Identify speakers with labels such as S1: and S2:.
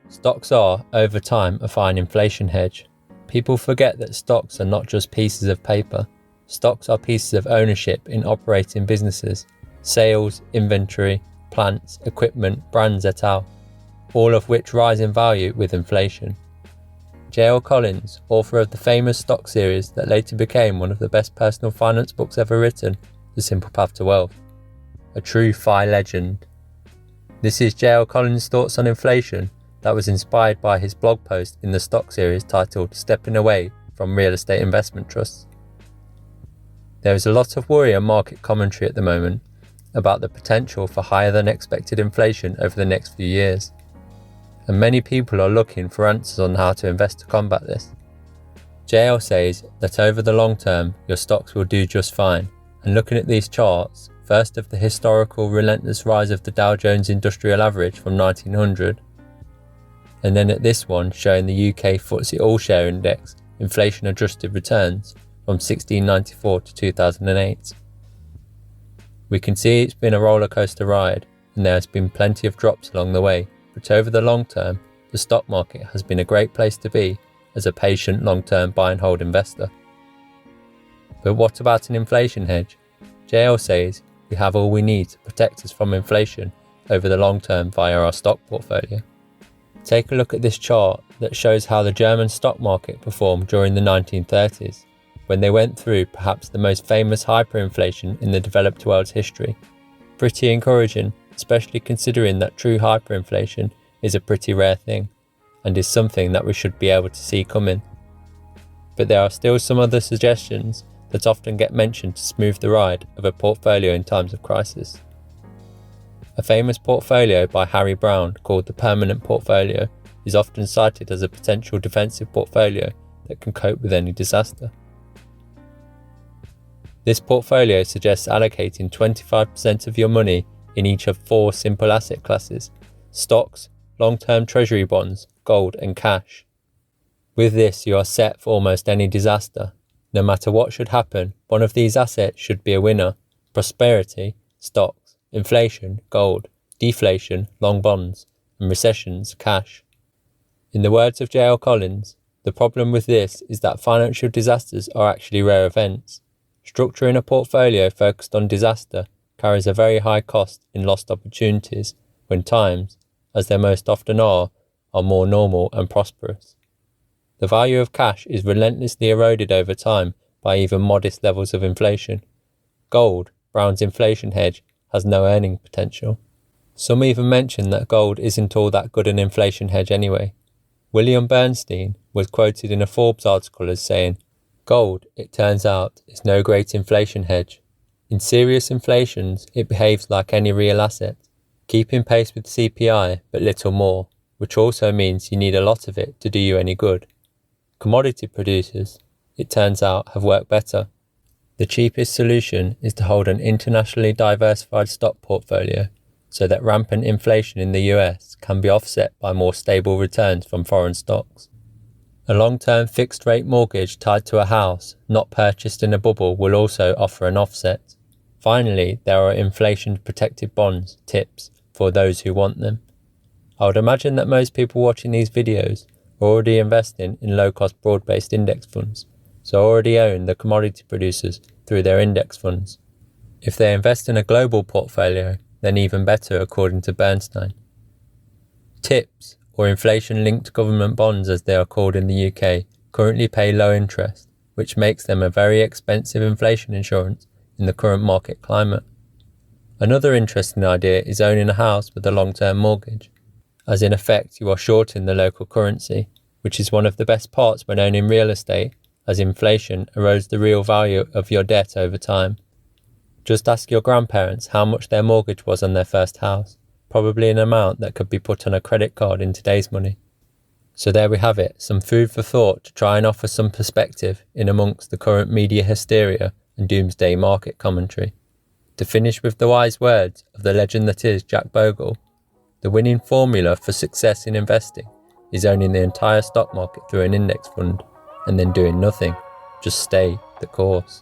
S1: Stocks are, over time, a fine inflation hedge. People forget that stocks are not just pieces of paper. Stocks are pieces of ownership in operating businesses, sales, inventory, plants, equipment, brands et al., all of which rise in value with inflation. J.L. Collins, author of the famous stock series that later became one of the best personal finance books ever written, The Simple Path to Wealth. A true FI legend. This is J.L. Collins' thoughts on inflation that was inspired by his blog post in the stock series titled Stepping Away from Real Estate Investment Trusts. There is a lot of worry and market commentary at the moment about the potential for higher than expected inflation over the next few years, and many people are looking for answers on how to invest to combat this. JL says that over the long term your stocks will do just fine, and looking at these charts, first of the historical relentless rise of the Dow Jones Industrial Average from 1900, and then at this one showing the UK FTSE All-Share Index inflation adjusted returns from 1694 to 2008. We can see it's been a roller coaster ride, and there has been plenty of drops along the way, but over the long term, the stock market has been a great place to be as a patient long-term buy and hold investor. But what about an inflation hedge? JL says we have all we need to protect us from inflation over the long term via our stock portfolio. Take a look at this chart that shows how the German stock market performed during the 1930s, when they went through perhaps the most famous hyperinflation in the developed world's history. Pretty encouraging, especially considering that true hyperinflation is a pretty rare thing, and is something that we should be able to see coming. But there are still some other suggestions that often get mentioned to smooth the ride of a portfolio in times of crisis. A famous portfolio by Harry Brown called the Permanent Portfolio is often cited as a potential defensive portfolio that can cope with any disaster. This portfolio suggests allocating 25% of your money in each of 4 simple asset classes: stocks, long-term treasury bonds, gold and cash. With this, you are set for almost any disaster. No matter what should happen, one of these assets should be a winner: prosperity, stocks; inflation, gold; deflation, long bonds; and recessions, cash. In the words of J.L. Collins, the problem with this is that financial disasters are actually rare events. Structuring a portfolio focused on disaster carries a very high cost in lost opportunities when times, as there most often are more normal and prosperous. The value of cash is relentlessly eroded over time by even modest levels of inflation. Gold, Brown's inflation hedge, has no earning potential. Some even mention that gold isn't all that good an inflation hedge anyway. William Bernstein was quoted in a Forbes article as saying, "Gold, it turns out, is no great inflation hedge. In serious inflations, it behaves like any real asset, keeping pace with CPI but little more, which also means you need a lot of it to do you any good. Commodity producers, it turns out, have worked better. The cheapest solution is to hold an internationally diversified stock portfolio so that rampant inflation in the US can be offset by more stable returns from foreign stocks. A long-term fixed-rate mortgage tied to a house, not purchased in a bubble, will also offer an offset. Finally, there are inflation-protected bonds, TIPS, for those who want them. I would imagine that most people watching these videos are already investing in low-cost broad-based index funds, so already own the commodity producers through their index funds. If they invest in a global portfolio, then even better according to Bernstein. TIPS, or inflation-linked government bonds as they are called in the UK, currently pay low interest, which makes them a very expensive inflation insurance in the current market climate. Another interesting idea is owning a house with a long-term mortgage, as in effect you are shorting the local currency, which is one of the best parts when owning real estate, as inflation erodes the real value of your debt over time. Just ask your grandparents how much their mortgage was on their first house, probably an amount that could be put on a credit card in today's money. So there we have it, some food for thought to try and offer some perspective in amongst the current media hysteria and doomsday market commentary. To finish with the wise words of the legend that is Jack Bogle, the winning formula for success in investing is owning the entire stock market through an index fund and then doing nothing, just stay the course.